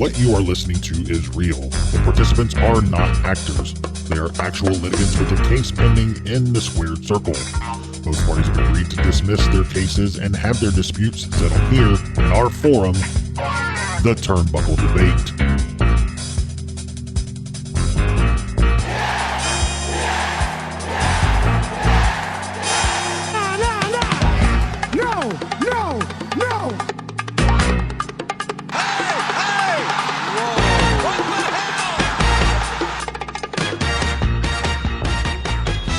What you are listening to is real. The participants are not actors. They are actual litigants with a case pending in the squared circle. Both parties have agreed to dismiss their cases and have their disputes settled here in our forum, the Turnbuckle Debate.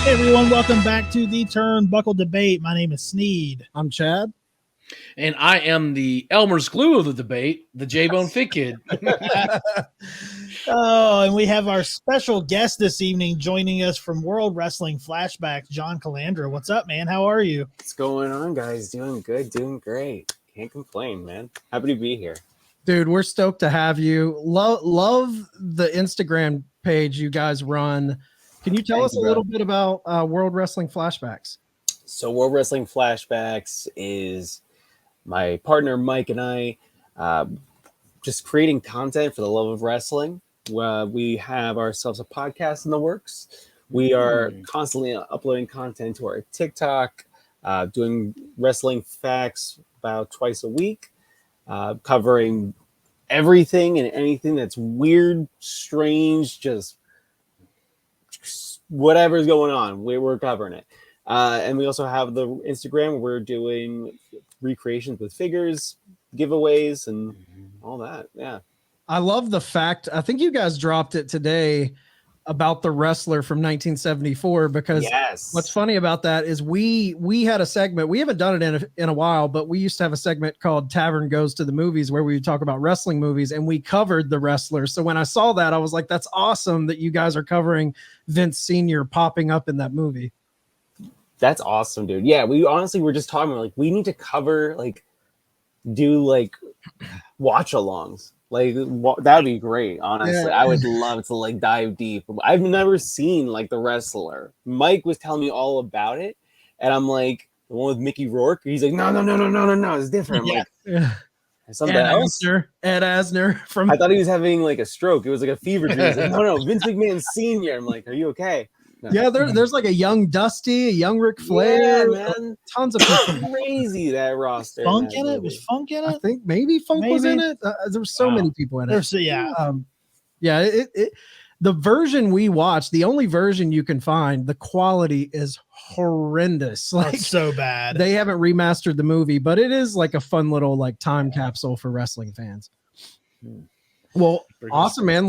Hey everyone, welcome back to the Turnbuckle Debate. My name is Sneed. I'm Chad. And I am the Elmer's glue of the debate, the J-Bone Fit Kid. Oh, and we have our special guest this evening joining us from World Wrestling Flashbacks, JON COLANDRA. What's up, man? How are you? What's going on, guys? Doing good, doing great. Can't complain, man. Happy to be here. Dude, we're stoked to have you. Love the Instagram page you guys run. Can you tell us a little bit about World Wrestling Flashbacks? So World Wrestling Flashbacks is my partner Mike and I just creating content for the love of wrestling. We have ourselves a podcast in the works. We are constantly uploading content to our TikTok, doing wrestling facts about twice a week, covering everything and anything that's weird, strange, just whatever's going on, we're covering it. And we also have the Instagram where we're doing recreations with figures, giveaways, and all that. Yeah. I love the fact, I think you guys dropped it today about the wrestler from 1974, because what's funny about that is we had a segment, we haven't done it in a while, but we used to have a segment called Tavern Goes to the Movies where we would talk about wrestling movies, and we covered the wrestler. So when I saw that, I was like, that's awesome that you guys are covering Vince Sr. popping up in that movie. That's awesome, dude. Yeah, we honestly were just talking, like, we need to cover, like, do like watch alongs. Like, that would be great, honestly. Yeah. I would love to, like, dive deep. I've never seen, like, The Wrestler. Mike was telling me all about it, and I'm like, the one with Mickey Rourke? He's like, no, it's different. I'm like, something else? Ed Asner from... I thought he was having, like, a stroke. It was, like, a fever dream. He's like, no, Vince McMahon Sr. I'm like, are you okay? No. Yeah, there's like a young Dusty, a young Ric Flair, man. Tons of people. Crazy, that roster. Funk in it? Was Funk in it? I think maybe Funk was in it. There were so many people in it. The version we watched, the only version you can find, the quality is horrendous. Like, so bad. They haven't remastered the movie, but it is like a fun little like time capsule for wrestling fans. Well, awesome, man.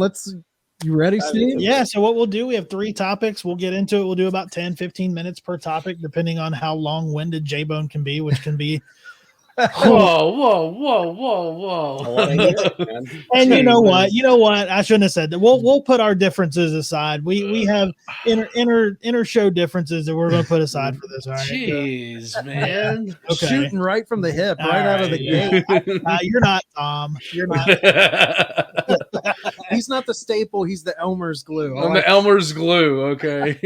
You ready, Steve? Yeah, so what we'll do, we have 3 topics. We'll get into it. We'll do about 10, 15 minutes per topic, depending on how long-winded J-Bone can be, which can be... Whoa. And you know what? I shouldn't have said that. We'll put our differences aside. We have inner show differences that we're going to put aside for this. All right? Jeez, man. Okay. Shooting right from the hip, right out of the gate. You're not Tom. You're not. He's not the staple. He's the Elmer's glue. I'm the Elmer's glue. Okay.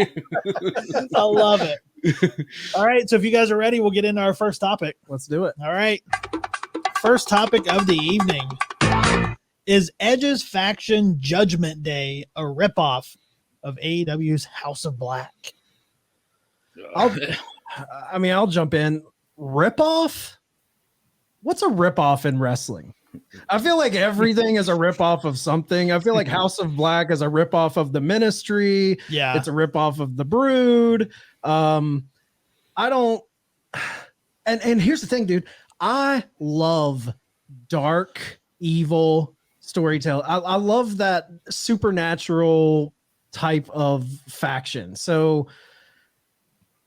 I love it. All right, so if you guys are ready, we'll get into our first topic. Let's do it. All right. First topic of the evening. Is Edge's faction Judgment Day a ripoff of AEW's House of Black? I'll jump in. Ripoff? What's a ripoff in wrestling? I feel like everything is a ripoff of something. I feel like House of Black is a ripoff of the Ministry. Yeah. It's a ripoff of the Brood. And here's the thing, dude. I love dark, evil storytelling. I love that supernatural type of faction. So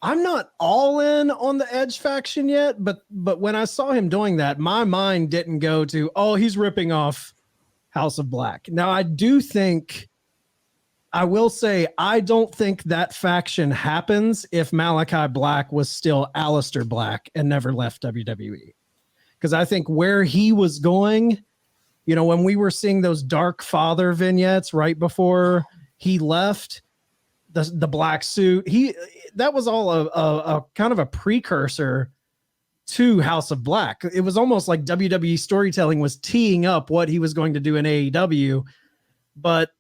I'm not all in on the Edge faction yet, but when I saw him doing that, my mind didn't go to, oh, he's ripping off House of Black. Now, I will say, I don't think that faction happens if Malachi Black was still Aleister Black and never left WWE. Because I think where he was going, when we were seeing those Dark Father vignettes right before he left, the black suit, that was all a kind of a precursor to House of Black. It was almost like WWE storytelling was teeing up what he was going to do in AEW, but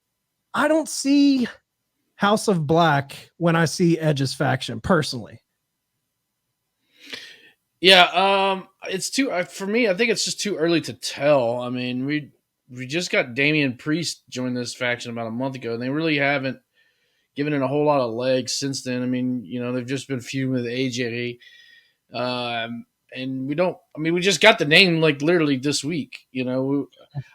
I don't see House of Black when I see Edge's faction personally. Yeah, it's too for me. I think it's just too early to tell. I mean, we just got Damian Priest join this faction about a month ago, and they really haven't given it a whole lot of legs since then. I mean, they've just been feuding with AJ, and we don't. I mean, we just got the name like literally this week.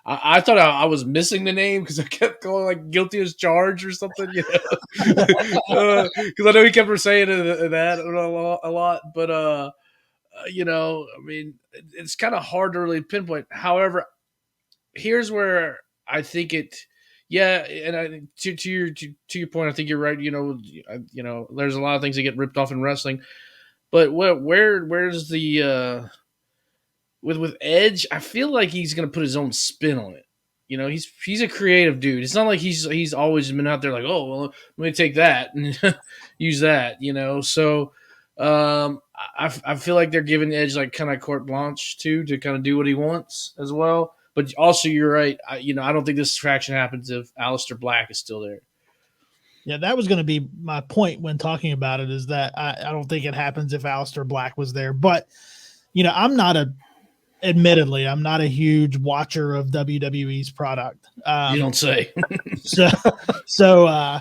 I thought I was missing the name because I kept going like guilty as charged or something. Because I know he kept saying that a lot, but I mean, it's kind of hard to really pinpoint. However, here's where I think it. Yeah, and to your point, I think you're right. There's a lot of things that get ripped off in wrestling, but where's the with Edge? I feel like he's gonna put his own spin on it. He's a creative dude. It's not like he's always been out there like, oh well, let me take that and use that. So I feel like they're giving Edge like kind of carte blanche to kind of do what he wants as well. But also, you're right. I don't think this faction happens if Aleister Black is still there. Yeah, that was going to be my point when talking about it, is that I don't think it happens if Aleister Black was there. But, admittedly, I'm not a huge watcher of WWE's product. You don't say. So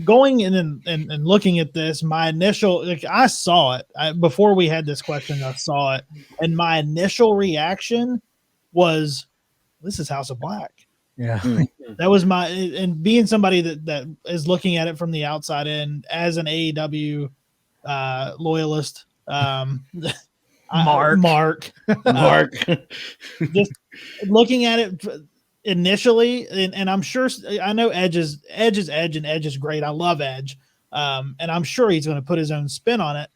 going in and looking at this, my initial, I saw it. Before we had this question, I saw it. And my initial reaction was, this is House of Black. Yeah. That was and being somebody that is looking at it from the outside in as an AEW loyalist, Mark, just looking at it initially, and I'm sure, I know Edge is Edge, and Edge is great. I love Edge. And I'm sure he's going to put his own spin on it.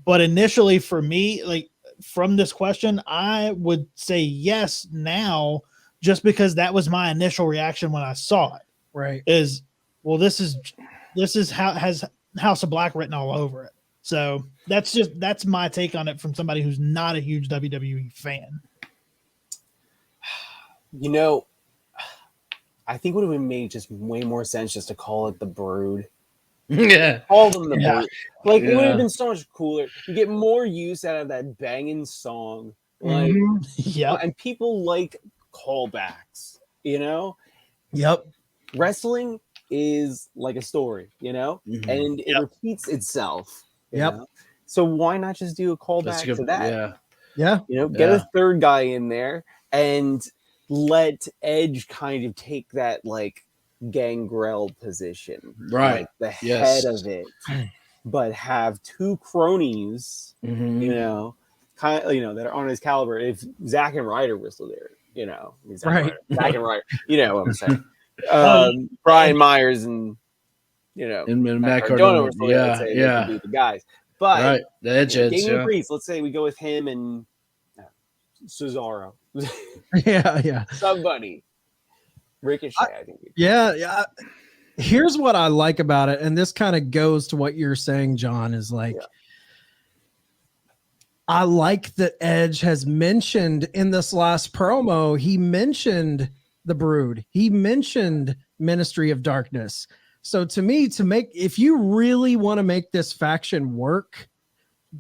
But initially for me, like from this question, I would say yes now, just because that was my initial reaction when I saw it. Right. Is, well, this is how has House of Black written all over it. So that's my take on it from somebody who's not a huge WWE fan. I think it would have made just way more sense just to call it the Brood. Yeah. Call them the Brood. Like, it would Yeah. have been so much cooler. You get more use out of that banging song. Like, Yeah. and people like callbacks, Yep. Wrestling is like a story, and it repeats itself. you Yep. know? So why not just do a callback to that? Yeah. Yeah. Get a third guy in there and let Edge kind of take that like Gangrel position, Right. like the Yes. head of it, but have two cronies, Mhm. that are on his caliber. If Zack and Ryder were still there, Right. Zack and Ryder, what I'm saying. Brian Myers and And Matt Matt Cardona. Cardona were still there, I'd say they could Yeah. be the guys. But Right. The Edge heads. Damian Yeah. Priest, let's say we go with him and Cesaro, Yeah. somebody. Ricochet, I think. Yeah. Here's what I like about it, and this kind of goes to what you're saying, John, is like, I like that Edge has mentioned in this last promo, he mentioned the Brood. He mentioned Ministry of Darkness. So to me, if you really want to make this faction work,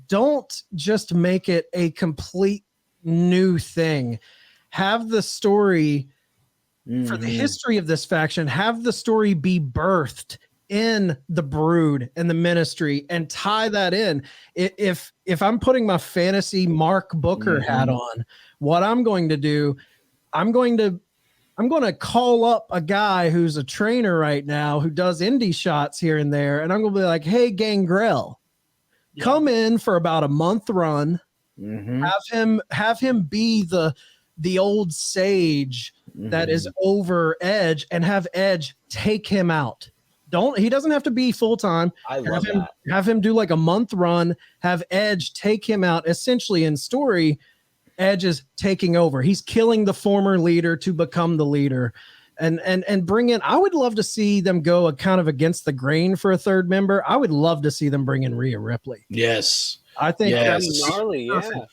don't just make it a complete new thing. Have the story for the history of this faction, have the story be birthed in the Brood and the Ministry and tie that in. If I'm putting my fantasy Mark Booker hat on, what I'm going to do, I'm going to call up a guy who's a trainer right now who does indie shots here and there, and I'm going to be like, hey, Gangrel, come in for about a month run, have him be the old sage that is over Edge, and have Edge take him out. He doesn't have to be full time. I love that. Have him do like a month run, have Edge take him out. Essentially in story, Edge is taking over. He's killing the former leader to become the leader. And bring in, I would love to see them go kind of against the grain for a third member. I would love to see them bring in Rhea Ripley. Yes. I think Yes. that's gnarly. Yeah. perfect.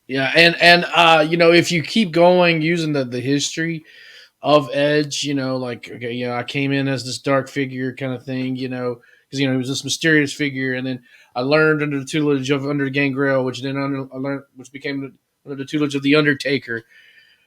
Yeah, and you know, if you keep going using the history of Edge, you know, like, okay, you know, I came in as this dark figure kind of thing, you know, because, you know, he was this mysterious figure, and then I learned under the tutelage of Under Gangrel, which then I learned, which became under the tutelage of the Undertaker,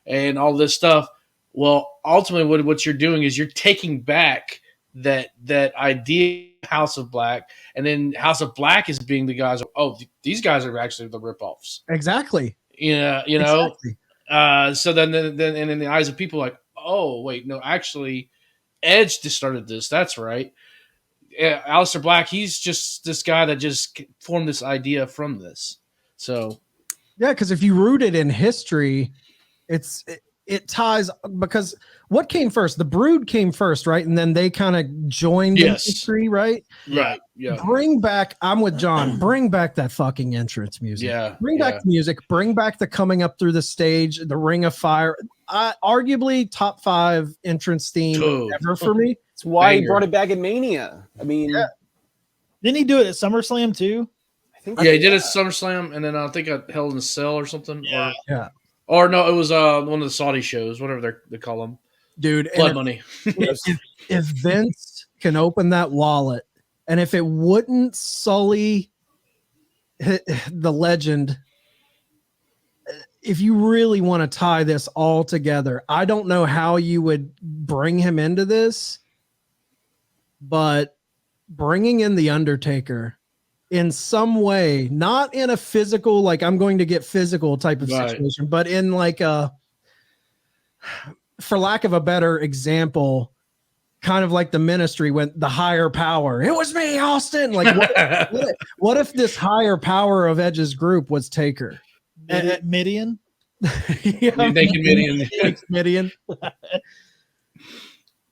and all this stuff. Well, ultimately, what you're doing is you're taking back that idea of House of Black, and then House of Black is being the guys. Oh, these guys are actually the ripoffs. Exactly. Yeah, you know. Exactly. So then, and in the eyes of people, like, oh wait, no, actually, Edge just started this. That's right. Aleister Black, he's just this guy that just formed this idea from this. So Yeah, because if you root it in history, it ties, because what came first? The Brood came first, right? And then they kind of joined in Yes. history, right? right, yeah, Bring back, I'm with John, bring back that fucking entrance music. yeah, Bring back the music, bring back the coming up through the stage, the Ring of Fire. Arguably top 5 entrance theme Dude. ever for me. That's why he Banger. brought it back at Mania. I mean, Yeah. Didn't he do it at SummerSlam too? I think Yeah, he did it at SummerSlam, and then I think at Hell in a Cell or something. Yeah. Yeah. Or no, it was one of the Saudi shows, whatever they call them. Dude, Blood and money. if Vince can open that wallet, and if it wouldn't sully the legend, if you really want to tie this all together, I don't know how you would bring him into this, but bringing in the Undertaker in some way, not in a physical, like I'm going to get physical type of Right. situation, but in like a, for lack of a better example, kind of like the Ministry when the higher power, it was me, Austin. Like what if this higher power of Edge's group was Taker? Midian. Yeah, Naked Midian. Midian.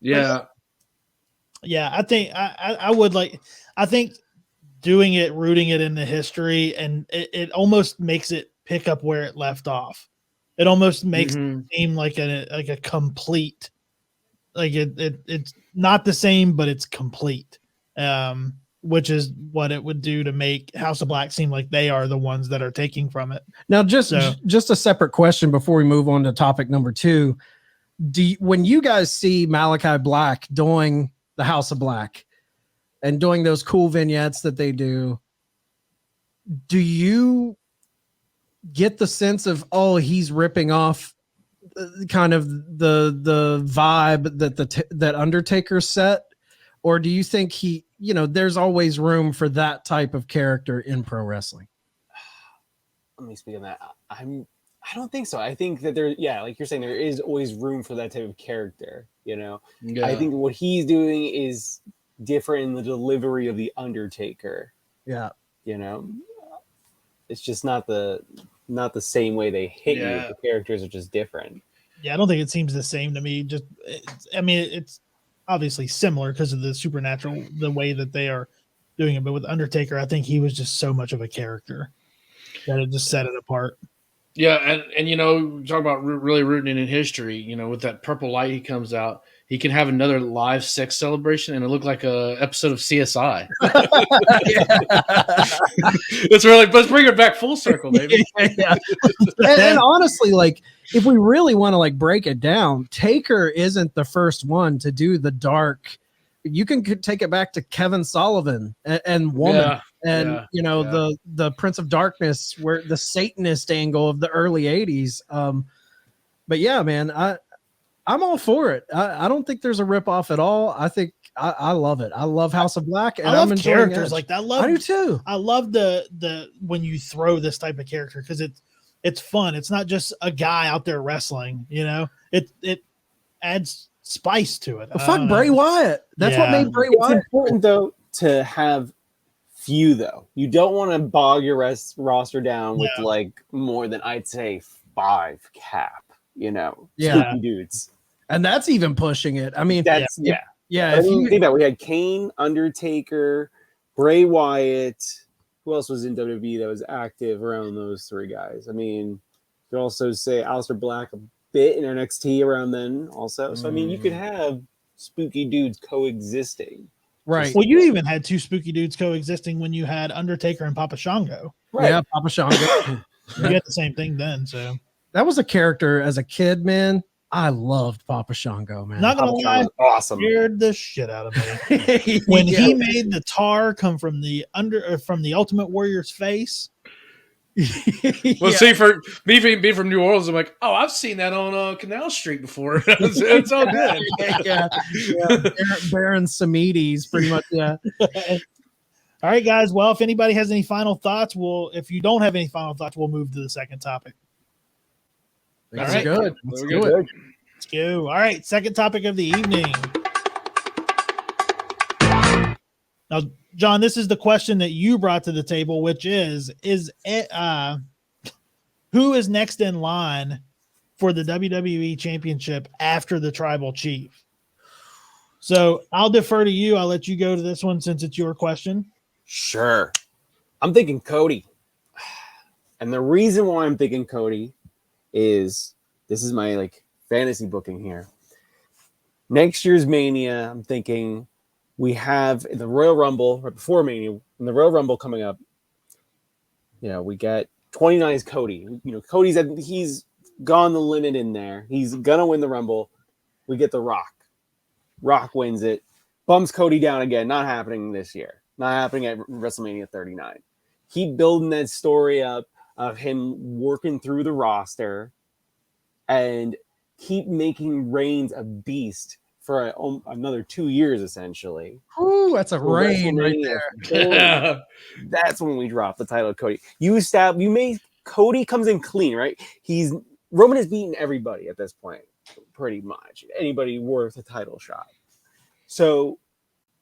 Yeah. Yeah, I think I would like. I think doing it, rooting it in the history, and it almost makes it pick up where it left off. It almost makes it seem like a complete, like it's not the same, but it's complete. Which is what it would do to make House of Black seem like they are the ones that are taking from it. Now, just a separate question before we move on to topic number 2. When you guys see Malachi Black doing the House of Black and doing those cool vignettes that they do you get the sense of, oh, he's ripping off kind of the vibe that Undertaker set? Or do you think there's always room for that type of character in pro wrestling? Let me speak on that. I don't think so. I think that like you're saying, there is always room for that type of character. Yeah. I think what he's doing is different in the delivery of the Undertaker. Yeah. It's just not the same way they hit you. The characters are just different. Yeah, I don't think it seems the same to me. It's obviously similar because of the supernatural, the way that they are doing it. But with Undertaker, I think he was just so much of a character that it just set it apart. Yeah, and talk about really rooting in history. With that purple light, he comes out. He can have another live sex celebration, and it looked like a episode of CSI. Let's bring it back full circle, baby. Yeah. and honestly, like if we really want to like break it down, Taker isn't the first one to do the dark. You can take it back to Kevin Sullivan and Woman. The Prince of Darkness, where the Satanist angle of the early 80s. But yeah, man, I'm all for it. I don't think there's a ripoff at all. I think I love it. I love House of Black, and I love I'm enjoying characters Edge. like that. I do too. I love the when you throw this type of character because it's fun. It's not just a guy out there wrestling. It adds spice to it. Fuck Bray Wyatt. That's what made Bray Wyatt. It's important though to have few though. You don't want to bog your roster down with like more than I'd say 5 cap. Spooky dudes. And that's even pushing it. I mean, that's if if you think about it, we had Kane, Undertaker, Bray Wyatt. Who else was in WWE that was active around those 3 guys? I mean, you could also say Aleister Black a bit in NXT around then also. So I mean, you could have spooky dudes coexisting. Right. Well, you even had two spooky dudes coexisting when you had Undertaker and Papa Shango. Right. Yeah, Papa Shango. You had the same thing then. So That was a character as a kid, man. I loved Papa Shango, man. not gonna Papa lie, Shango's awesome. scared the shit out of me when Yeah. he made the tar come from the Ultimate Warrior's face. Well, Yeah. see, for me being from New Orleans, I'm like, oh, I've seen that on Canal Street before. It's all good. yeah. Baron Samides, pretty much. Yeah. All right, guys. Well, if anybody has any final thoughts, if you don't have any final thoughts, we'll move to the second topip. That's All right. good. Let's We're do good. it. Let's go. All right, second topic of the evening. Now, John, this is the question that you brought to the table, which is who is next in line for the WWE Championship after the Tribal Chief? So I'll defer to you. I'll let you go to this one since it's your question. Sure. I'm thinking Cody. And the reason why I'm thinking Cody is this is my fantasy booking here. Next year's Mania, I'm thinking we have the Royal Rumble right before Mania, and the Royal Rumble coming up. We got 29 is Cody. He's gone the limit in there. He's gonna win the Rumble. We get The Rock. Rock wins it, bumps Cody down again. Not happening this year. Not happening at WrestleMania 39. Keep building that story up of him working through the roster and keep making Reigns a beast for another 2 years, essentially. Ooh, that's a For rain right WrestleMania there. 40. That's when we drop the title of Cody. Cody comes in clean, right? Roman has beaten everybody at this point, pretty much. Anybody worth a title shot. So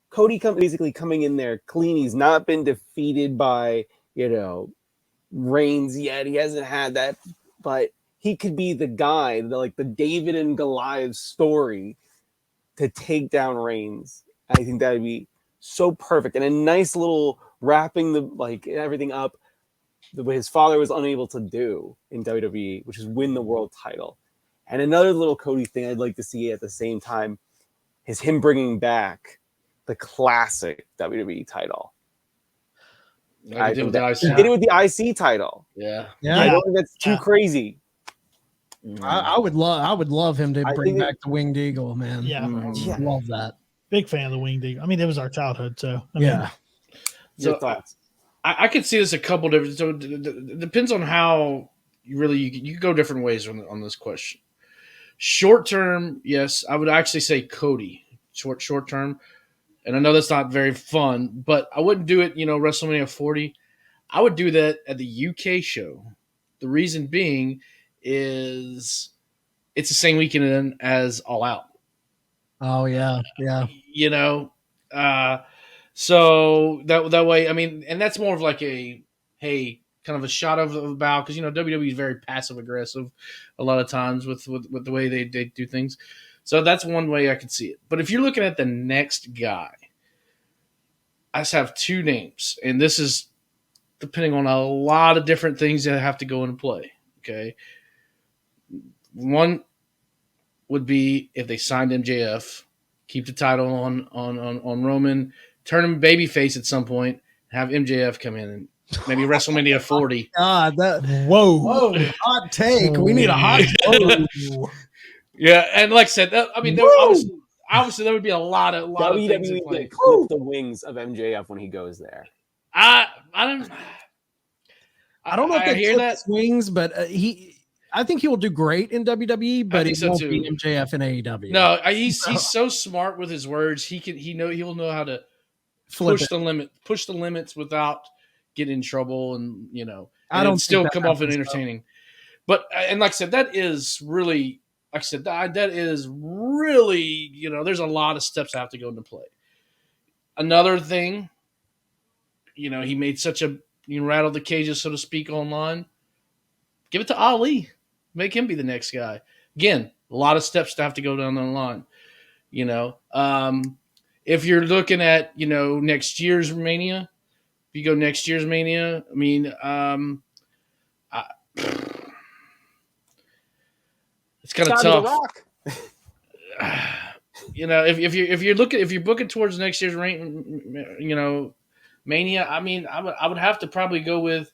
Cody basically coming in there clean. He's not been defeated by, Reigns yet. He hasn't had that, but he could be the guy, the David and Goliath story to take down Reigns. I think that would be so perfect and a nice little wrapping everything up the way his father was unable to do in WWE, which is win the world title. And another little Cody thing I'd like to see at the same time is him bringing back the classic WWE title. I did with the IC. He did it with the IC title. Yeah. Yeah. I don't think that's too Yeah. crazy. I would love him to I bring think back the Winged Eagle, man. Yeah. Yeah. Love that. Big fan of the Winged Eagle. I mean, it was our childhood, so Yeah. Your So thoughts? I could see this a couple different. So it depends on how you go different ways on this question. Short term, yes, I would actually say Cody. Short term, and I know that's not very fun, but I wouldn't do it. WrestleMania 40. I would do that at the UK show. The reason being is it's the same weekend as All Out. Oh yeah. Yeah. So that way, I mean, and that's more of like kind of a shot of a bow, because WWE is very passive aggressive a lot of times with the way they do things. So that's one way I could see it. But if you're looking at the next guy, I just have two names, and this is depending on a lot of different things that have to go into play. Okay, one would be if they signed MJF, keep the title on Roman, turn him babyface at some point, have MJF come in and maybe WrestleMania 40. God, whoa. hot take. We need a hot take. Yeah, and like I said, obviously there would be a lot of things in WWE play. can clip the wings of MJF when he goes there. I don't know if I they hear clip that. his wings, but I think he will do great in WWE, but think it so won't too. be MJF in AEW. No, he's so smart with his words. He'll know how to Flip push it. push the limits without getting in trouble, and I don't still think that come off as happens, entertaining. But and like I said, that is really there's a lot of steps that have to go into play. Another thing, he made such a rattled the cages, so to speak, online. Give it to Ali. Make him be the next guy. Again, a lot of steps to have to go down the line. If you're looking at next year's Mania, if you go next year's Mania, I mean, it's kind of Shout out to The tough. Rock. if you're booking towards next year's Mania, I mean, I would have to probably go with,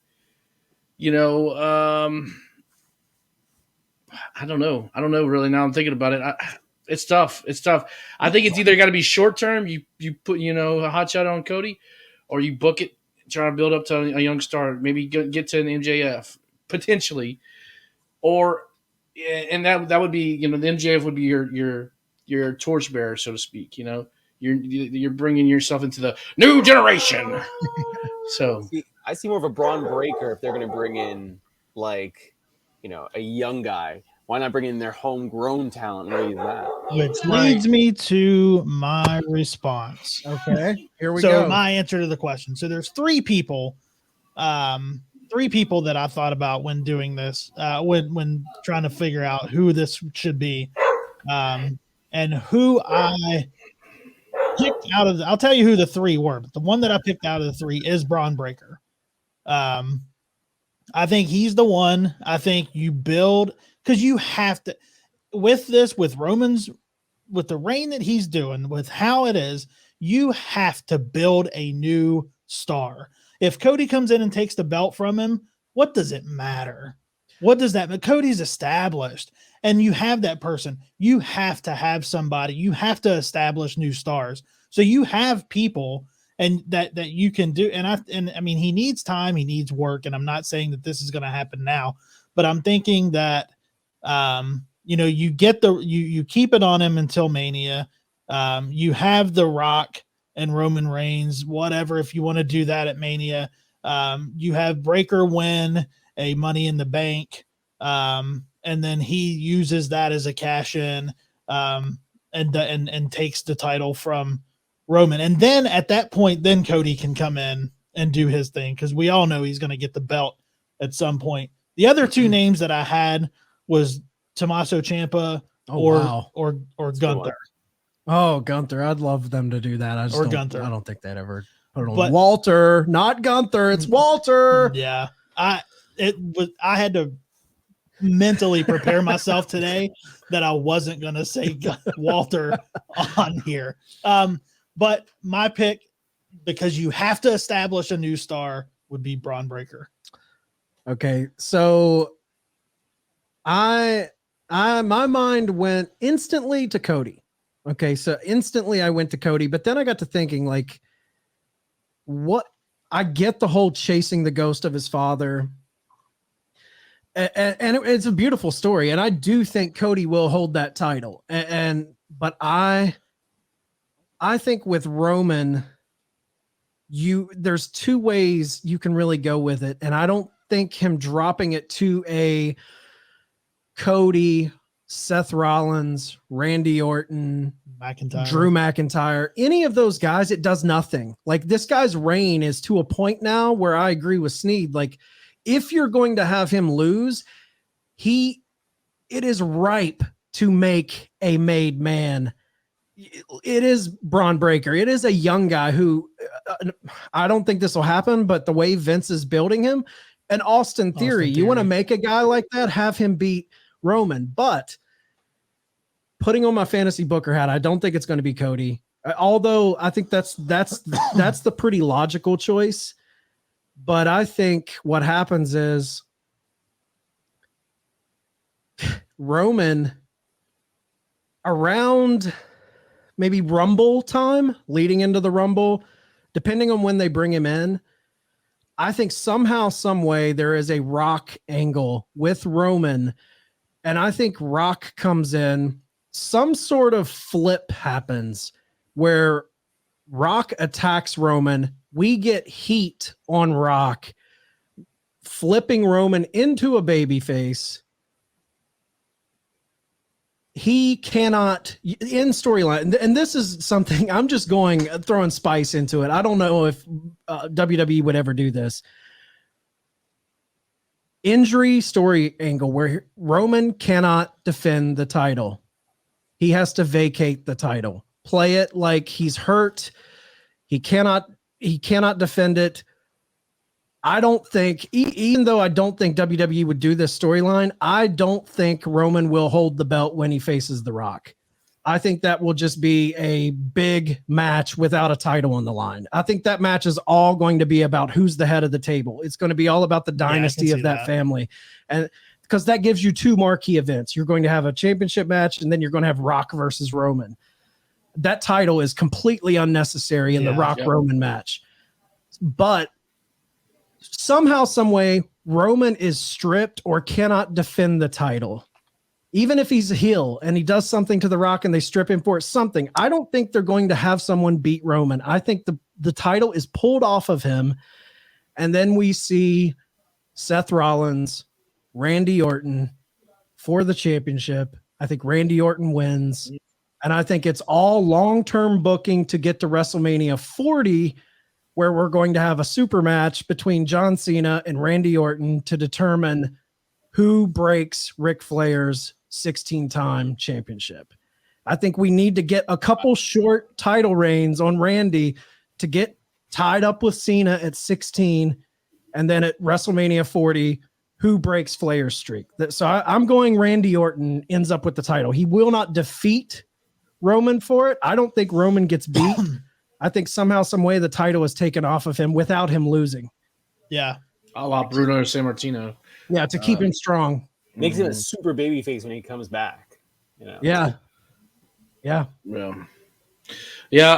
I don't know really. Now I'm thinking about it. It's tough. I think it's either got to be short term. You put a hot shot on Cody, or you book it, try to build up to a young star. Maybe get to an MJF potentially, and that would be the MJF would be your torchbearer, so to speak. You're bringing yourself into the new generation. So I see more of a Braun Breaker if they're going to bring in like a young guy. Why not bring in their homegrown talent and raise that? Which leads me to my response. Okay, here we go. go. So my answer to the question. So there's three people that I thought about when doing this, when trying to figure out who this should be, and who I picked out of. I'll tell you who the three were, but the one that I picked out of the three is Braun Breaker. I think he's the one. I think you build, because you have to, with Roman's, with the reign that he's doing, with how it is, you have to build a new star. If Cody comes in and takes the belt from him, what does it matter? What does that mean? Cody's established, and you have that person. You have to have somebody. You have to establish new stars. So you have people and that you can do. And I mean, he needs time, he needs work. And I'm not saying that this is going to happen now, but I'm thinking that, you get you keep it on him until Mania. You have The Rock and Roman Reigns, whatever, if you want to do that at Mania. You have Breaker win a Money in the Bank. And then he uses that as a cash in, and takes the title from Roman. And then at that point, then Cody can come in and do his thing, because we all know he's going to get the belt at some point. The other two names that I had was Tommaso Ciampa or Gunther. Oh, Gunther. I'd love them to do that. Gunther. I don't think they'd ever put it on Walter, not Gunther. It's Walter. Yeah. I had to mentally prepare myself today that I wasn't going to say Walter on here. But my pick, because you have to establish a new star, would be Braun Breaker. Okay, so my mind went instantly to Cody. Okay, so instantly I went to Cody, but then I got to thinking, like, what? I get the whole chasing the ghost of his father, and it's a beautiful story, and I do think Cody will hold that title. But I think with Roman, there's two ways you can really go with it, and I don't think him dropping it to a Cody, Seth Rollins, Randy Orton, Drew McIntyre, any of those guys, it does nothing. Like, this guy's reign is to a point now where I agree with Sneed. Like, if you're going to have him lose, it is ripe to make a made man. It is Braun Breaker. It is a young guy who I don't think this will happen, but the way Vince is building him, and Austin Theory, you want to make a guy like that, have him beat Roman. But putting on my fantasy booker hat, I don't think it's going to be Cody. Although I think that's the pretty logical choice. But I think what happens is Roman, around maybe Rumble time, leading into the Rumble, depending on when they bring him in, I think somehow, some way, there is a Rock angle with Roman. And I think Rock comes in, some sort of flip happens where Rock attacks Roman. We get heat on Rock, flipping Roman into a babyface. He cannot, in storyline, and this is something I'm just throwing spice into it. I don't know if WWE would ever do this. Injury story angle where Roman cannot defend the title. He has to vacate the title. Play it like he's hurt. He cannot defend it. I don't think, even though I don't think WWE would do this storyline, I don't think Roman will hold the belt when he faces The Rock. I think that will just be a big match without a title on the line. I think that match is all going to be about who's the head of the table. It's going to be all about the dynasty of that family. And because that gives you two marquee events. You're going to have a championship match, and then you're going to have Rock versus Roman. That title is completely unnecessary in the Rock Roman match. But somehow, some way, Roman is stripped or cannot defend the title. Even if he's a heel and he does something to The Rock and they strip him for it, something, I don't think they're going to have someone beat Roman. I think the title is pulled off of him. And then we see Seth Rollins, Randy Orton for the championship. I think Randy Orton wins. And I think it's all long-term booking to get to WrestleMania 40, where we're going to have a super match between John Cena and Randy Orton to determine who breaks Ric Flair's 16-time championship. I think we need to get a couple short title reigns on Randy to get tied up with Cena at 16, and then at WrestleMania 40, who breaks Flair's streak. So I'm going Randy Orton ends up with the title. He will not defeat Roman for it. I don't think Roman gets beat. I think somehow, some way, the title is taken off of him without him losing. Yeah. A la Bruno Sammartino. Yeah, to keep him strong. Makes him a super baby face when he comes back. You know? Yeah. Yeah,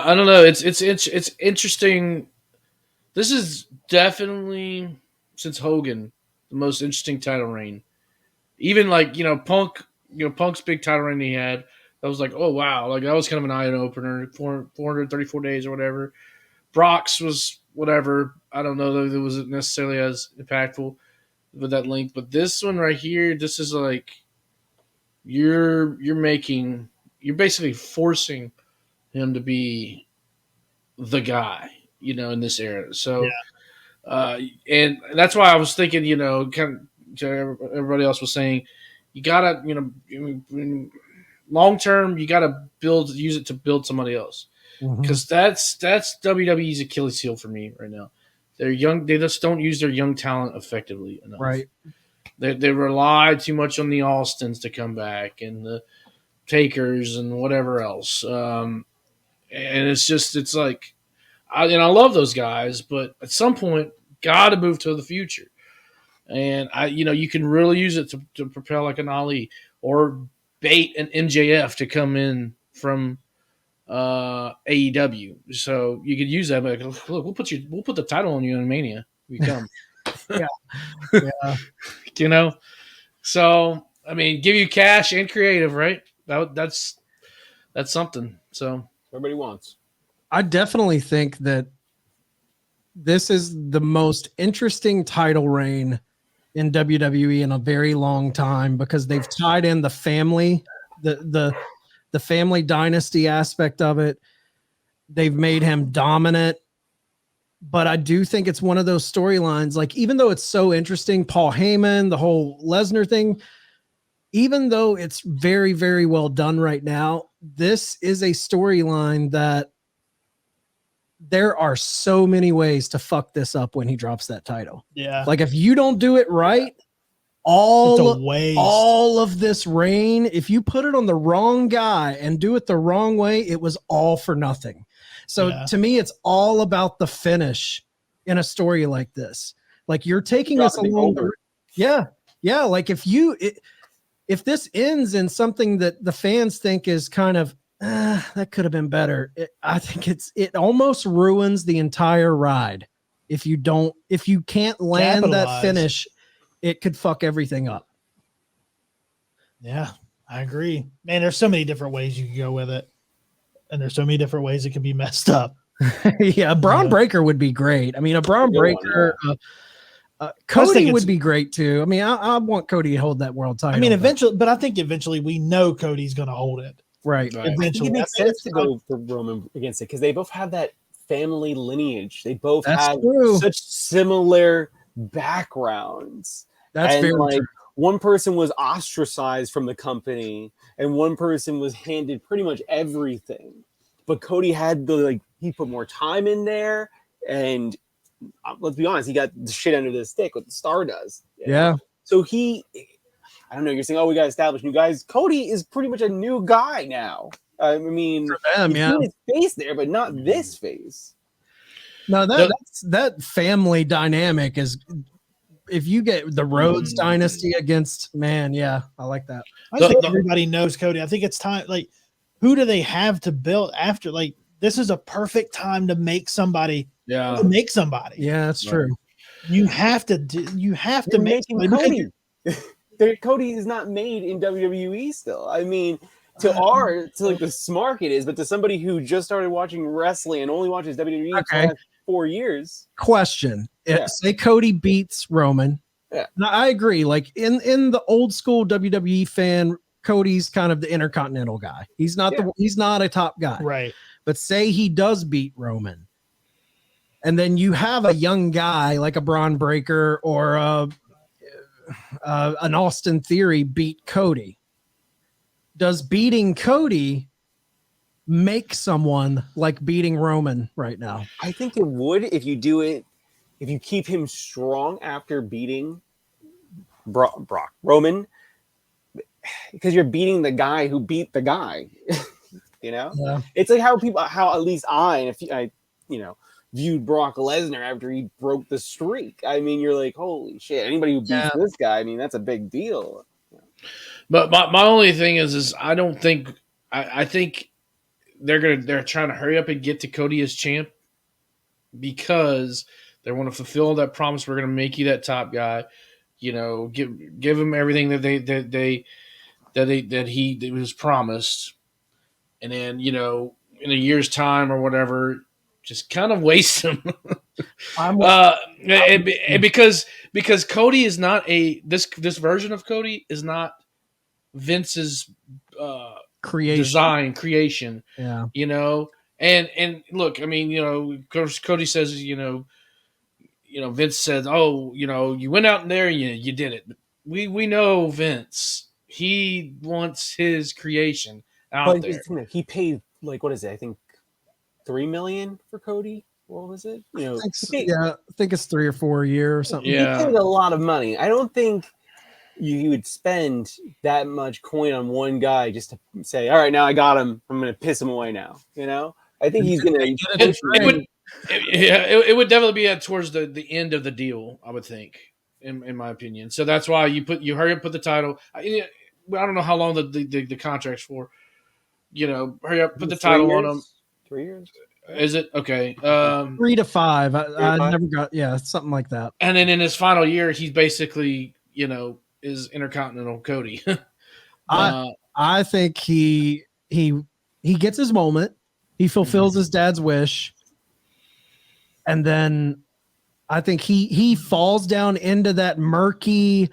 I don't know. It's interesting. This is definitely, since Hogan, the most interesting title reign. Even like, Punk's big title reign he had, that was like, oh wow, like that was kind of an eye opener. 434 days or whatever. Brock's was whatever. I don't know that it was necessarily as impactful with that length, but this one right here, this is like you're basically forcing him to be the guy, in this era. So, and that's why I was thinking, kind of everybody else was saying, you gotta, long term, you gotta use it to build somebody else, because that's WWE's Achilles heel for me right now. They're young; they just don't use their young talent effectively enough. Right? They rely too much on the Austins to come back and the Takers and whatever else. And it's like, I love those guys, but at some point, got to move to the future. And you can really use it to propel like an Ali or bait an MJF to come in from AEW. So you could use that. But look, we'll put the title on you in Mania. We come. Yeah. So I mean, give you cash and creative, right? That's something. So everybody wants. I definitely think that this is the most interesting title reign in WWE in a very long time, because they've tied in the family, the family dynasty aspect of it. They've made him dominant. But I do think it's one of those storylines, like, even though it's so interesting, Paul Heyman, the whole Lesnar thing, even though it's very, very well done right now, this is a storyline that there are so many ways to fuck this up when he drops that title. Yeah. Like, if you don't do it right, all of this reign, if you put it on the wrong guy and do it the wrong way, it was all for nothing. So to me, it's all about the finish in a story like this. Like, you're taking this along. Yeah. Like, if this ends in something that the fans think is kind of, that could have been better, I think it almost ruins the entire ride. If you can't land that finish, it could fuck everything up. Yeah, I agree. Man, there's so many different ways you can go with it. And there's so many different ways it can be messed up. Yeah, a Braun Breaker would be great. I mean, a Braun Breaker, Cody would be great too. I mean, I want Cody to hold that world title. I mean, I think eventually we know Cody's going to hold it. Right. Eventually. It makes sense to go for Roman against it, because they both have that family lineage. They both have such similar backgrounds. That's very true. One person was ostracized from the company, and one person was handed pretty much everything. But Cody had he put more time in there, and let's be honest, he got the shit under the stick with the Stardust. Yeah. So I don't know, you're saying, oh, we got to establish new guys. Cody is pretty much a new guy now. I mean, For them, he's yeah. seen his face there, but not this face. No, that family dynamic is. If you get the Rhodes dynasty against, man, yeah, I like that. I think everybody knows Cody. I think it's time. Like, who do they have to build after? Like, this is a perfect time to make somebody. Yeah. To make somebody. Yeah, that's true. You have to do. You have to They're make making somebody. Cody. Cody is not made in WWE still. I mean, to like the smart it is, but to somebody who just started watching wrestling and only watches WWE for the last 4 years. Question: Yeah. Say Cody beats Roman. Yeah. Now, I agree. Like in the old school WWE fan, Cody's kind of the intercontinental guy. He's not he's not a top guy. Right. But say he does beat Roman, and then you have a young guy like a Braun Breaker or an Austin Theory beat Cody. Does beating Cody make someone like beating Roman right now? I think it would if you do it, if you keep him strong after beating Roman, because you're beating the guy who beat the guy. You know, it's like how at least I viewed Brock Lesnar after he broke the streak. I mean, you're like, holy shit! Anybody who beats this guy, I mean, that's a big deal. But my only thing is I don't think I think they're trying to hurry up and get to Cody as champ because they want to fulfill that promise. We're going to make you that top guy. You know, give him everything that he was promised, and then in a year's time or whatever, just kind of waste him. Because Cody is not this version of Cody is not Vince's creation. Yeah. And look, I mean, Cody says, Vince said, oh, you went out in there and you did it. But we know Vince. He wants his creation out there. He paid like, what is it? I think $3 million for Cody. What was it? I think it's 3 or 4 a year or something. Yeah. He paid a lot of money. I don't think you would spend that much coin on one guy just to say, all right, now I got him. I'm going to piss him away now. I think he's going to. It would definitely be towards the end of the deal, I would think, in my opinion. So that's why you hurry up, put the title. I don't know how long the contract's for. Hurry up, put the title on him. 3 years. Is it okay? 3 to 5. I never got something like that. And then in his final year, he's basically is Intercontinental Cody. I think he gets his moment. He fulfills his dad's wish, and then I think he falls down into that murky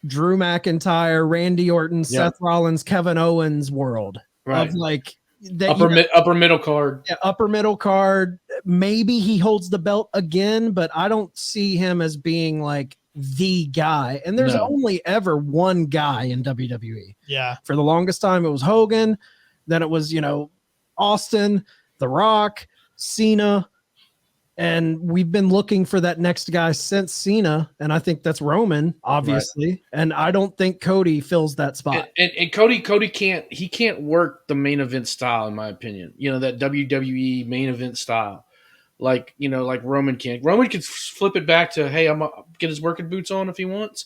Drew McIntyre, Randy Orton, Seth Rollins, Kevin Owens world of like upper middle card. Yeah, upper middle card. Maybe he holds the belt again, but I don't see him as being like the guy. And there's only ever one guy in WWE. Yeah. For the longest time, it was Hogan. Then it was, Austin, The Rock, Cena. And we've been looking for that next guy since Cena. And I think that's Roman, obviously. Right. And I don't think Cody fills that spot. And Cody can't work the main event style, in my opinion. That WWE main event style. Like Roman can. Roman could flip it back to, hey, I'm gonna get his working boots on if he wants.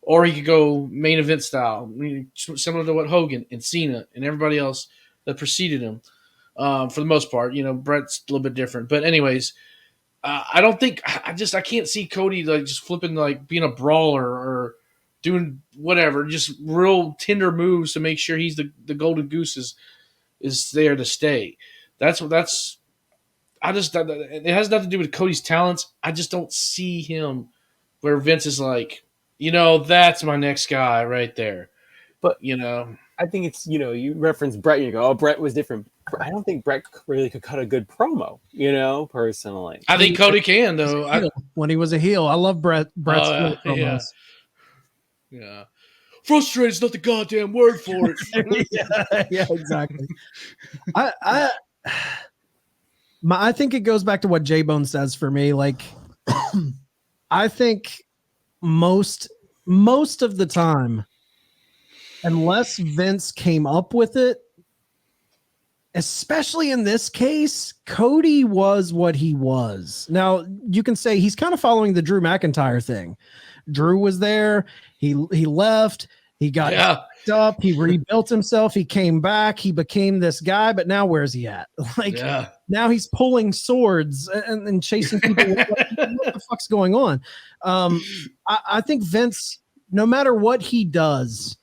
Or he could go main event style, similar to what Hogan and Cena and everybody else that preceded him. For the most part, Brett's a little bit different. But anyways, I don't think I can't see Cody like just flipping, like being a brawler or doing whatever, just real tender moves to make sure he's the golden goose is there to stay. It has nothing to do with Cody's talents. I just don't see him where Vince is like, that's my next guy right there. But I think it's, you reference Brett and you go, oh, Brett was different. I don't think Brett really could cut a good promo, personally. I think Cody can, though. When he was a heel. I love Brett's promos. Yeah. Frustrated is not the goddamn word for it. yeah, exactly. I think it goes back to what J-Bone says for me. Like, I think most of the time, unless Vince came up with it, especially in this case, Cody was what he was. Now, you can say he's kind of following the Drew McIntyre thing. Drew was there. He left. He got up. He rebuilt himself. He came back. He became this guy. But now where's he at? Now he's pulling swords and chasing people. What the fuck's going on? I think Vince, no matter what he does,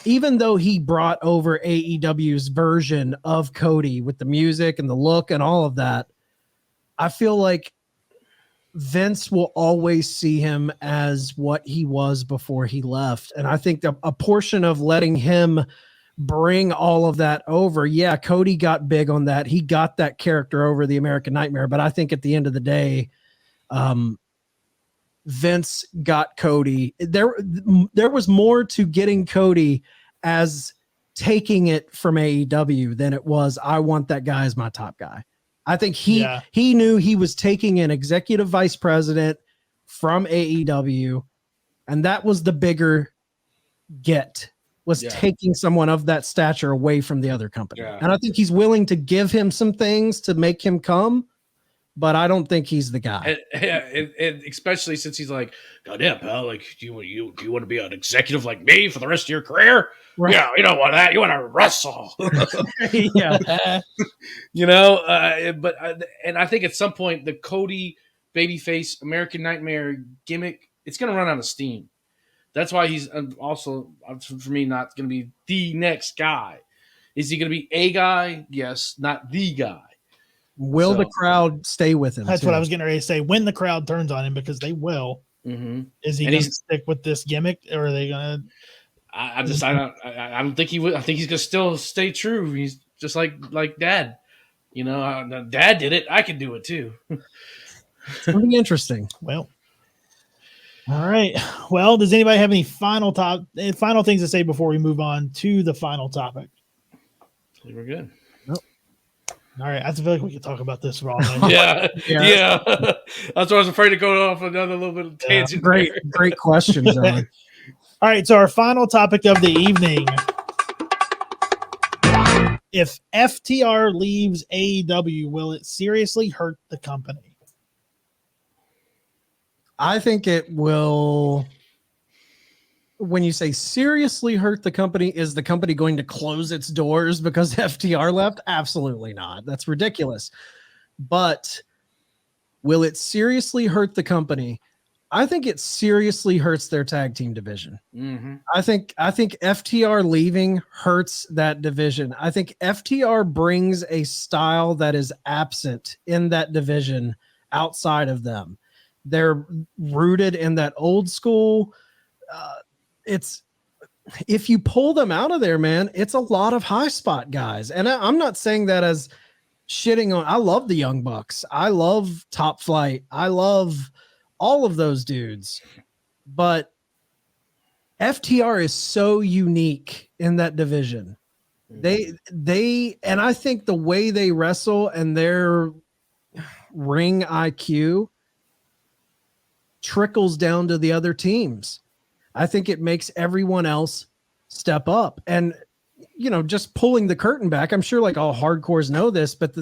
even though he brought over AEW's version of Cody with the music and the look and all of that, I feel like Vince will always see him as what he was before he left. And I think a portion of letting him bring all of that over, yeah, Cody got big on that. He got that character over, the American Nightmare. But I think at the end of the day, Vince got Cody. There was more to getting Cody as taking it from AEW than it was, I want that guy as my top guy. I think he knew he was taking an executive vice president from AEW, and that was the bigger get, was taking someone of that stature away from the other company. Yeah. And I think he's willing to give him some things to make him come, but I don't think he's the guy. And especially since he's like, goddamn, pal, like, do you want to be an executive like me for the rest of your career? Right. Yeah, you don't want that. You want to wrestle. Yeah. And I think at some point the Cody babyface American Nightmare gimmick, it's going to run out of steam. That's why he's also, for me, not going to be the next guy. Is he going to be a guy? Yes, not the guy. Will the crowd stay with him? That's what I was getting ready to say. When the crowd turns on him, because they will. Mm-hmm. Is he going to stick with this gimmick, or are they going to? I don't think he would. I think he's going to still stay true. He's just like Dad. Dad did it. I can do it too. It's going to be interesting. Well, all right. Well, does anybody have any final things to say before we move on to the final topic? I think we're good. All right, I feel like we could talk about this for all night. Yeah. That's why I was afraid to go off another little bit of tangent. Great questions. All right, so our final topic of the evening: if FTR leaves AEW, will it seriously hurt the company? I think it will. When you say seriously hurt the company, is the company going to close its doors because FTR left? Absolutely not. That's ridiculous. But will it seriously hurt the company? I think it seriously hurts their tag team division. Mm-hmm. I think FTR leaving hurts that division. I think FTR brings a style that is absent in that division outside of them. They're rooted in that old school. If you pull them out of there, man, it's a lot of high spot guys. And I'm not saying that as shitting on. I love the Young Bucks. I love Top Flight. I love all of those dudes. But FTR is so unique in that division. They and I think the way they wrestle and their ring IQ trickles down to the other teams. I think it makes everyone else step up. And, just pulling the curtain back, I'm sure like all hardcores know this, but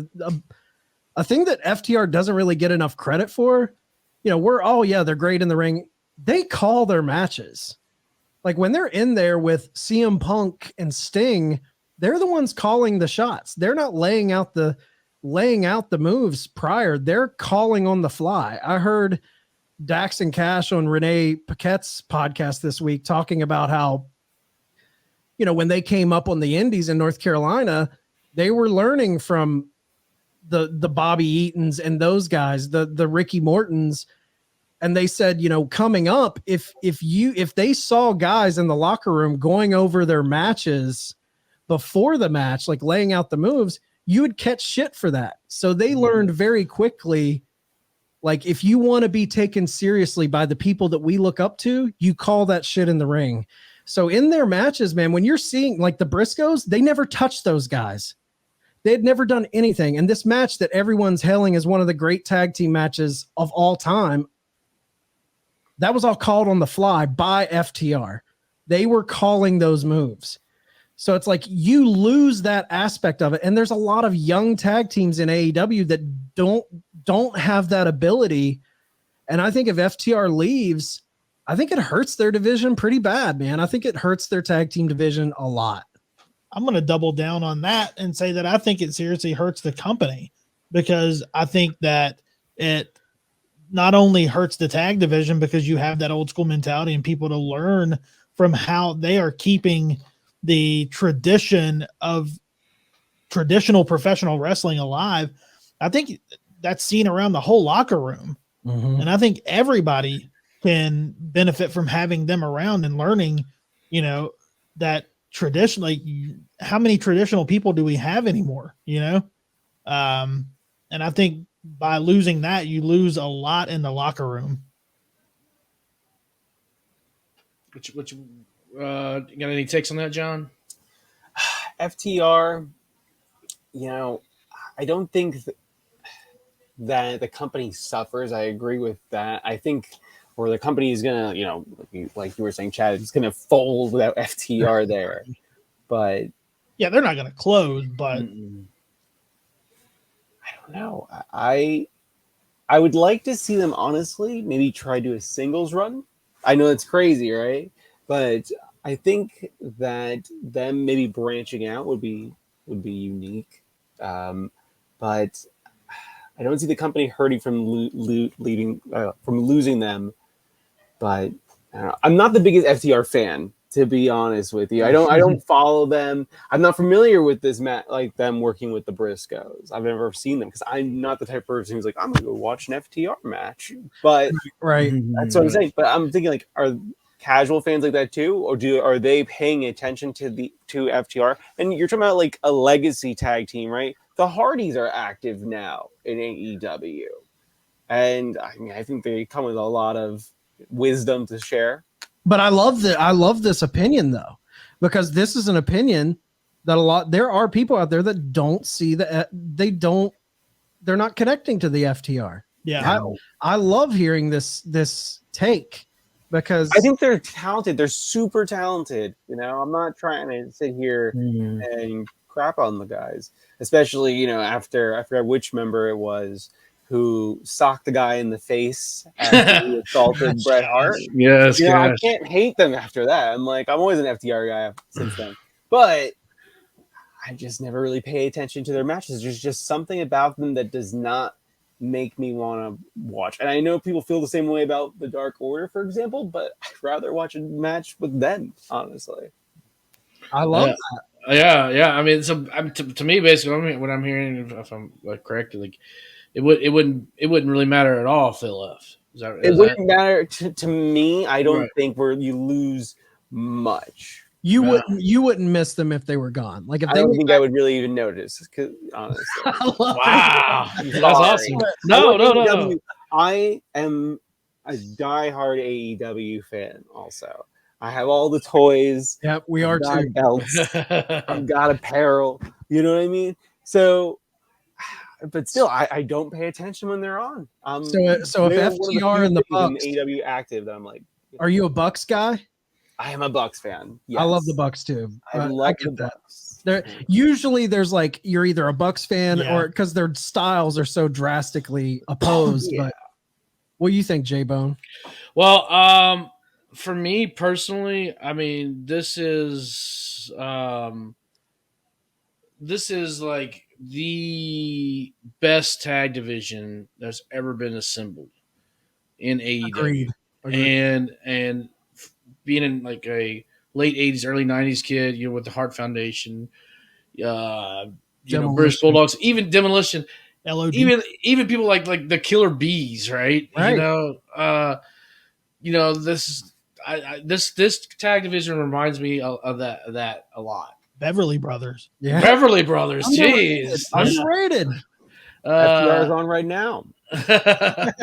a thing that FTR doesn't really get enough credit for, they're great in the ring. They call their matches. Like when they're in there with CM Punk and Sting, they're the ones calling the shots. They're not laying out the moves prior. They're calling on the fly. I heard Dax and Cash on Renee Paquette's podcast this week talking about how, when they came up on the indies in North Carolina, they were learning from the Bobby Eatons and those guys, the Ricky Mortons. And they said, coming up, if they saw guys in the locker room going over their matches before the match, like laying out the moves, you would catch shit for that. So they learned very quickly. Like, if you want to be taken seriously by the people that we look up to, you call that shit in the ring. So in their matches, man, when you're seeing like the Briscoes, they never touched those guys. They had never done anything. And this match that everyone's hailing as one of the great tag team matches of all time, that was all called on the fly by FTR. They were calling those moves. So it's like you lose that aspect of it. And there's a lot of young tag teams in AEW that don't have that ability. And I think if FTR leaves, I think it hurts their division pretty bad, man. I think it hurts their tag team division a lot. I'm going to double down on that and say that I think it seriously hurts the company, because I think that it not only hurts the tag division because you have that old school mentality and people to learn from how they are keeping the tradition of traditional professional wrestling alive. I think that's seen around the whole locker room. Mm-hmm. And I think everybody can benefit from having them around and learning, that traditionally, how many traditional people do we have anymore, and I think by losing that, you lose a lot in the locker room. Which you got any takes on that, John? FTR, I don't think that the company suffers. I agree with that. I think, or the company is gonna, like you were saying, Chad, it's gonna fold without FTR there. But yeah, they're not gonna close. But I don't know. I would like to see them, honestly, maybe try to do a singles run. I know it's crazy, right? But I think that them maybe branching out would be unique. But I don't see the company hurting from losing them. But I don't know. I'm not the biggest FTR fan, to be honest with you. I don't follow them. I'm not familiar with this like them working with the Briscoes. I've never seen them because I'm not the type of person who's like, I'm gonna go watch an FTR match. But Right. that's what I'm saying. But I'm thinking, like, are casual fans like that too, or are they paying attention to FTR? And you're talking about like a legacy tag team, right? The Hardys are active now in AEW, and I think they come with a lot of wisdom to share. But I love this opinion though, because this is an opinion that there are people out there that don't see they're not connecting to the FTR. yeah, I love hearing this take, because I think they're talented. They're super talented. I'm not trying to sit here and crap on the guys, especially, after I forgot which member it was who socked the guy in the face after he assaulted Bret Hart. Yes, I can't hate them after that. I'm always an FTR guy since then. But I just never really pay attention to their matches. There's just something about them that does not make me want to watch. And I know people feel the same way about the Dark Order, for example, but I'd rather watch a match with them, honestly. I love that. Yeah. I mean, so to me, basically, what I'm hearing, if I'm correct, like it wouldn't really matter at all if they left. It wouldn't matter to me. I don't think you lose much. You wouldn't miss them if they were gone. Like if I don't think I would really even notice. Honestly, wow, that's awesome. No. I am a diehard AEW fan. Also, I have all the toys. Yep, we are too. Belts. I've got apparel. You know what I mean? So, but still, I don't pay attention when they're on. So if FTR and the Bucks AEW active, that I'm like, are you a Bucks guy? I am a Bucks fan. Yes. I love the Bucks too. I love the Bucks. Usually there's like, you're either a Bucks fan or because their styles are so drastically opposed. But what do you think, J-Bone? Well, for me personally, I mean, this is like the best tag division that's ever been assembled in AEW. Agreed. And being in like a late 80s, early 90s kid, with the Hart Foundation, British Bulldogs, even Demolition, LOD. even people like the Killer Bees, right? This tag division reminds me of that a lot. Beverly Brothers. Yeah. Beverly Brothers. Jeez. Underrated. FTR is on right now. Their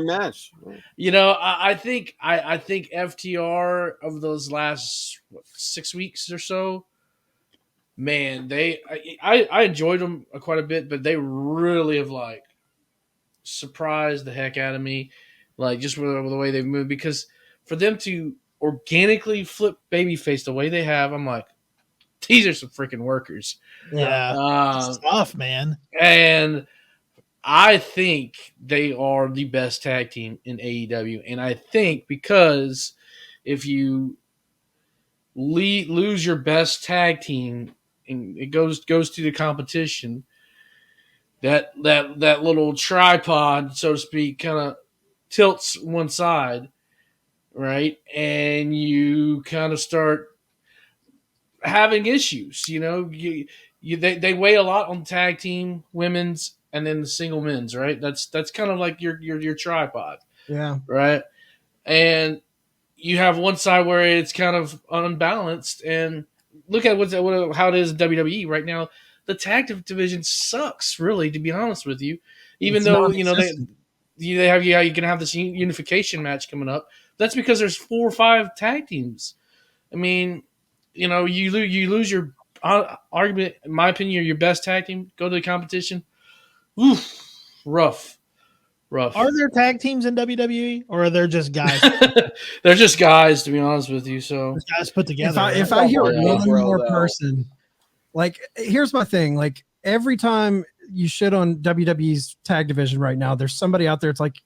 match. I think FTR of those last 6 weeks or so, man, I enjoyed them quite a bit, but they really have surprised the heck out of me, just with the way they've moved. Because for them to organically flip babyface the way they have, I'm like, these are some freaking workers. Yeah, it's tough, man. And I think they are the best tag team in AEW. And I think because if you lose your best tag team and it goes to the competition, that little tripod, so to speak, kind of tilts one side, right? And you kind of start having issues. You know, they weigh a lot on tag team, women's, and then the single men's, right? That's kind of like your tripod, Yeah. right? And you have one side where it's kind of unbalanced, and look at how it is in WWE right now. The tag division sucks, really, to be honest with you. Even It's though non-existent. they have you can have this unification match coming up. That's because there's 4 or 5 tag teams. I mean, you lose your argument. In my opinion, your best tag team. Go to the competition. Oof, rough. Are there tag teams in WWE, or are there just guys? They're just guys, to be honest with you. So Guys put together. If I hear Yeah. one Bro, more though. person, like, here's my thing. Like, every time you shit on WWE's tag division right now, there's somebody out there that's like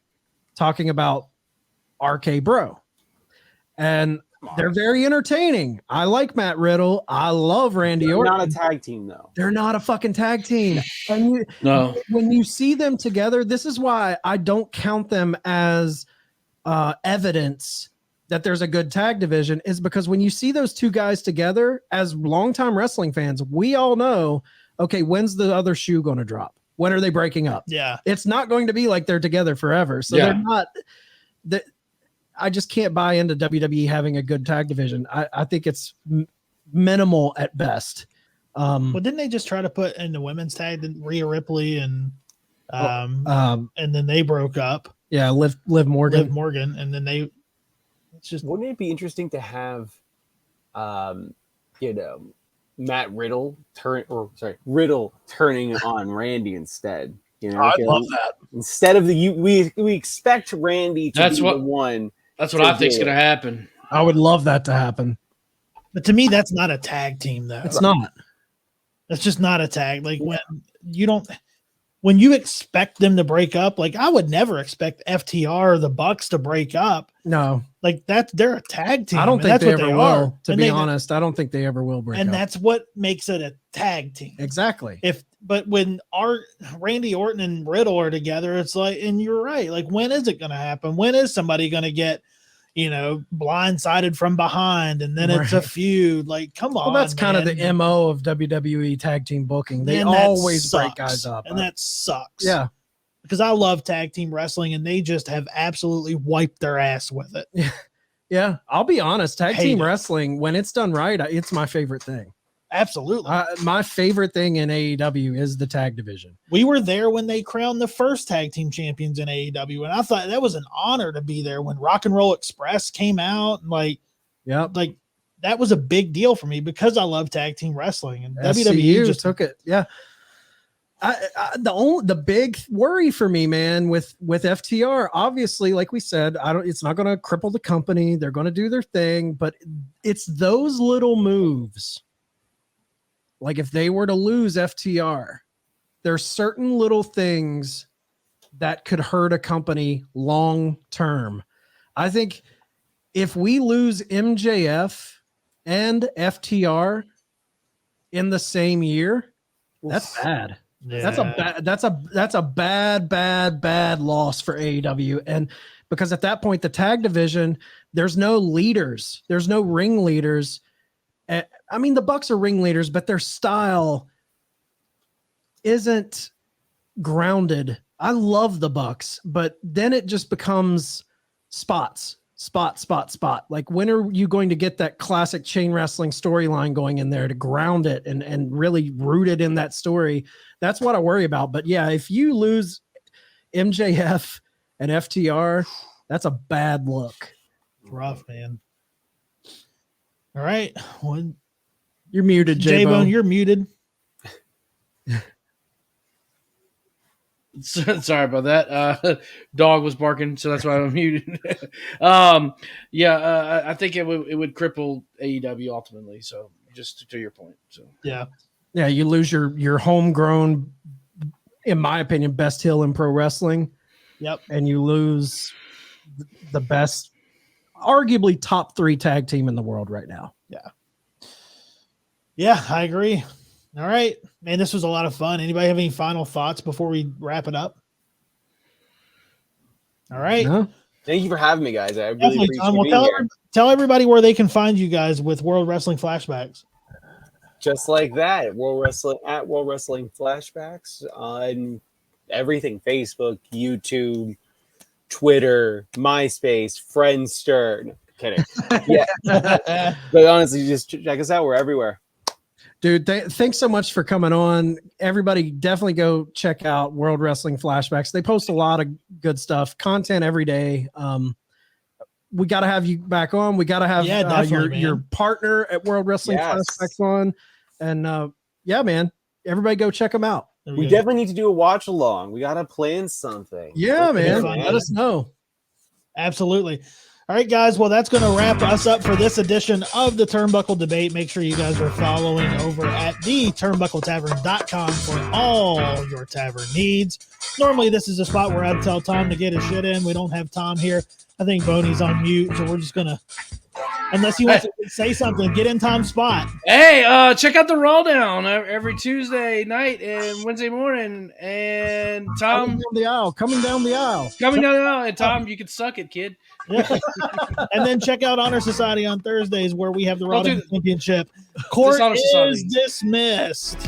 talking about RK Bro. And they're very entertaining. I like Matt Riddle. I love Randy They're Orton. not a tag team, though. They're not a fucking tag team. And no, when you see them together, this is why I don't count them as evidence that there's a good tag division, is because when you see those two guys together, as longtime wrestling fans, we all know, okay, when's the other shoe going to drop? When are they breaking up? Yeah. It's not going to be like they're together forever. So Yeah. they're not that. I just can't buy into WWE having a good tag division. I think it's minimal at best. Well, didn't they just try to put in the women's tag Rhea Ripley and then they broke up. Yeah, Liv Morgan. Liv Morgan, and then it's just Wouldn't it be interesting to have, Matt Riddle Riddle turning on Randy instead? You know, I'd love that. Instead of we expect Randy to That's be what- the one. that's what I think's going to happen. I would love that to happen. But to me, that's not a tag team, though. It's not. That's just not a tag. Like when you expect them to break up, like I would never expect FTR or the Bucks to break up. No, Like they're a tag team. I don't and think that's they what ever they will. are. To And be they- honest, I don't think they ever will break and up. that's what makes it a tag team. Exactly. But when Randy Orton and Riddle are together, it's like, and you're right. Like, when is it going to happen? When is somebody going to get, blindsided from behind, and then it's a Right. feud? Like, come on. Well, that's kind of the man. MO of WWE tag team booking. They And that always break sucks. guys up. And that sucks. Yeah. Because I love tag team wrestling, and they just have absolutely wiped their ass with it. Yeah. I'll be honest. Tag Hate team it. wrestling, when it's done right, it's my favorite thing. Absolutely. My favorite thing in AEW is the tag division. We were there when they crowned the first tag team champions in AEW, and I thought that was an honor to be there when Rock and Roll Express came out. And like that was a big deal for me because I love tag team wrestling, and WWE SCU just took it. Yeah. The big worry for me, man, with FTR, obviously, like we said, it's not going to cripple the company. They're going to do their thing, but it's those little moves. Like if they were to lose FTR, there's certain little things that could hurt a company long term. I think if we lose MJF and FTR in the same year, that's bad. That's a bad loss for AEW. And because at that point, the tag division, there's no leaders, there's no ringleaders. I mean, the Bucks are ringleaders, but their style isn't grounded. I love the Bucks, but then it just becomes spot. Like, when are you going to get that classic chain wrestling storyline going in there to ground it and really root it in that story? That's what I worry about. But yeah, if you lose MJF and FTR, that's a bad look. rough, man. All right. Well, You're muted, J-Bone, J-Bone. you're muted. Sorry about that. Dog was barking, so that's why I'm muted. I think it would cripple AEW ultimately. So just to your point. So Yeah. You lose your homegrown, in my opinion, best heel in pro wrestling. Yep. And you lose the best, arguably top 3 tag team in the world right now. Yeah, I agree. All right, man, this was a lot of fun. Anybody have any final thoughts before we wrap it up? All right. No? Thank you for having me, guys. I really Definitely, appreciate Tom. Well, being here. tell everybody where they can find you guys with World Wrestling Flashbacks. Just like that, at World Wrestling Flashbacks on everything: Facebook, YouTube, Twitter, MySpace, Friendster. No, kidding. Yeah, but honestly, just check us out. We're everywhere. Dude, thanks so much for coming on. Everybody, definitely go check out World Wrestling Flashbacks. They post a lot of good stuff, content every day. We got to have you back on. We got to have your partner at World Wrestling Flashbacks on. And yeah, man, everybody go check them out. We definitely need to do a watch along. We got to plan something. Yeah, man. Let us know. Absolutely. All right, guys. Well, that's going to wrap us up for this edition of the Turnbuckle Debate. Make sure you guys are following over at theturnbuckletavern.com for all your tavern needs. Normally, this is a spot where I'd tell Tom to get his shit in. We don't have Tom here. I think Boney's on mute, so we're just going to, unless he wants to say something, get in Tom's spot. Hey, check out the Roll Down every Tuesday night and Wednesday morning. And Tom, coming down the aisle. And Tom, you can suck it, kid. Yeah. And then check out Honor Society on Thursdays, where we have the Raw Championship. Court is dismissed.